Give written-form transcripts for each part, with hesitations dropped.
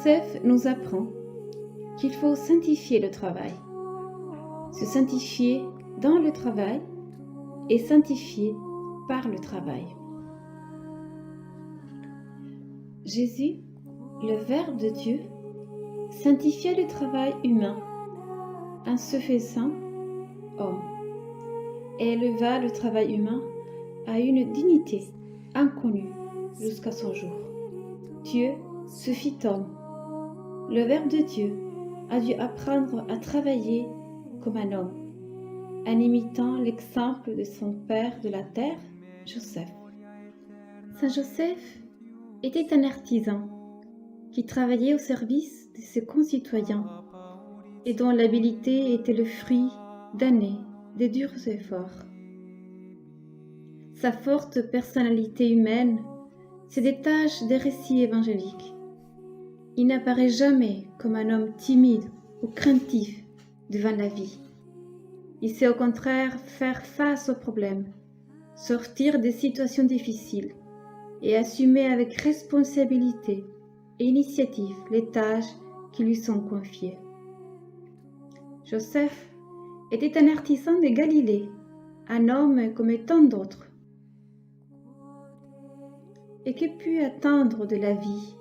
Joseph nous apprend qu'il faut sanctifier le travail, se sanctifier dans le travail et sanctifier par le travail. Jésus, le Verbe de Dieu, sanctifia le travail humain en se faisant homme et éleva le travail humain à une dignité inconnue jusqu'à son jour. Dieu se fit homme. Le Verbe de Dieu a dû apprendre à travailler comme un homme, en imitant l'exemple de son père de la terre, Joseph. Saint Joseph était un artisan qui travaillait au service de ses concitoyens et dont l'habileté était le fruit d'années de durs efforts. Sa forte personnalité humaine se détache des récits évangéliques. Il n'apparaît jamais comme un homme timide ou craintif devant la vie. Il sait au contraire faire face aux problèmes, sortir des situations difficiles et assumer avec responsabilité et initiative les tâches qui lui sont confiées. Joseph était un artisan de Galilée, un homme comme tant d'autres. Et que put attendre de la vie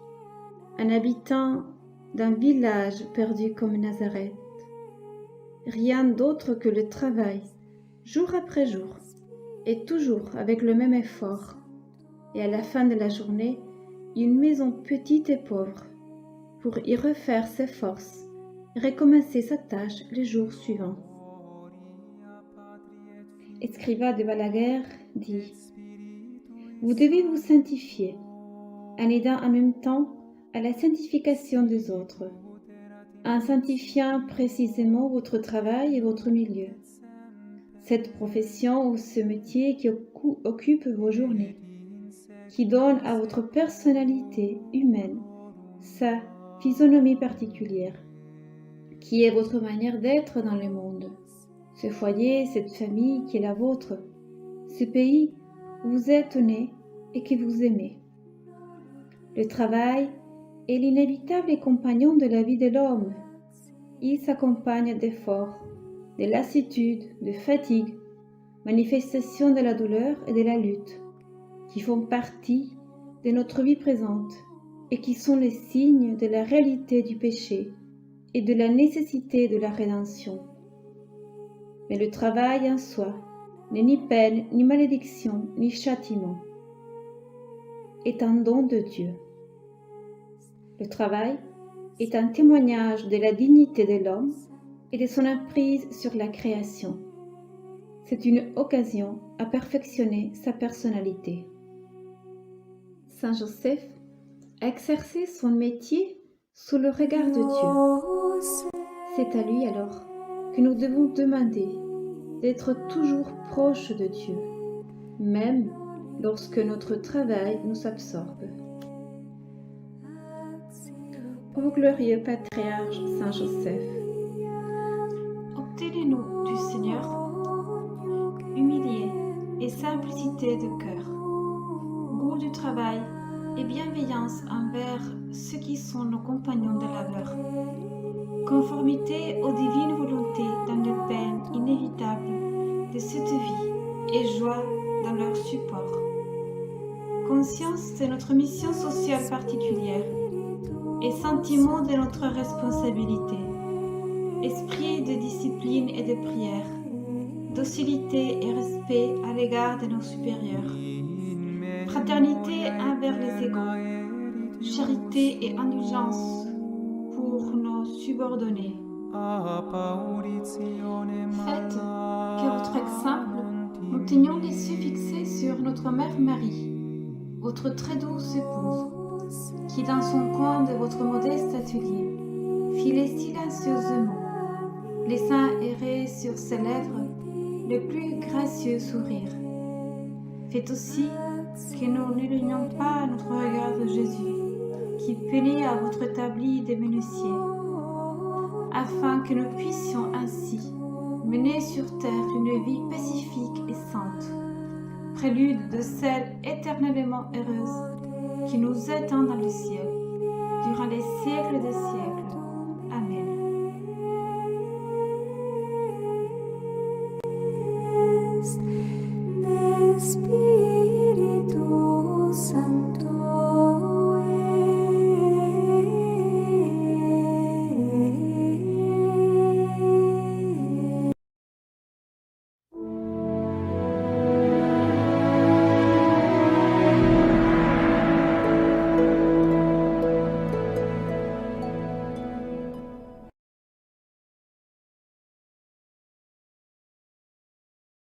un habitant d'un village perdu comme Nazareth? Rien d'autre que le travail, jour après jour, et toujours avec le même effort, et à la fin de la journée, une maison petite et pauvre, pour y refaire ses forces et recommencer sa tâche le jour suivant. Escrivá de Balaguer dit: vous devez vous sanctifier, en aidant en même temps à la sanctification des autres, en sanctifiant précisément votre travail et votre milieu, cette profession ou ce métier qui occupe vos journées, qui donne à votre personnalité humaine sa physionomie particulière, qui est votre manière d'être dans le monde, ce foyer, cette famille qui est la vôtre, ce pays où vous êtes né et que vous aimez. Le travail est l'inévitable compagnon de la vie de l'homme. Il s'accompagne d'efforts, de lassitude, de fatigue, manifestations de la douleur et de la lutte, qui font partie de notre vie présente et qui sont les signes de la réalité du péché et de la nécessité de la rédemption. Mais le travail en soi n'est ni peine, ni malédiction, ni châtiment, est un don de Dieu. Le travail est un témoignage de la dignité de l'homme et de son emprise sur la création. C'est une occasion à perfectionner sa personnalité. Saint Joseph a exercé son métier sous le regard de Dieu. C'est à lui alors que nous devons demander d'être toujours proches de Dieu, même lorsque notre travail nous absorbe. Ô glorieux patriarche Saint Joseph, obtenez-nous du Seigneur humilité et simplicité de cœur, goût du travail et bienveillance envers ceux qui sont nos compagnons de labeur, conformité aux divines volontés dans les peines inévitables de cette vie et joie dans leur support, conscience de notre mission sociale particulière et sentiment de notre responsabilité, esprit de discipline et de prière, docilité et respect à l'égard de nos supérieurs, fraternité envers les égaux, charité et indulgence pour nos subordonnés. Faites que votre exemple, nous tenions les yeux fixés sur notre mère Marie, votre très douce épouse, qui dans son coin de votre modeste atelier filait silencieusement, laissant errer sur ses lèvres le plus gracieux sourire. Faites aussi que nous n'éloignions pas notre regard de Jésus, qui peignait à votre établi des menuisiers, afin que nous puissions ainsi mener sur terre une vie pacifique et sainte, prélude de celle éternellement heureuse qui nous attend dans le ciel. durant les siècles des siècles.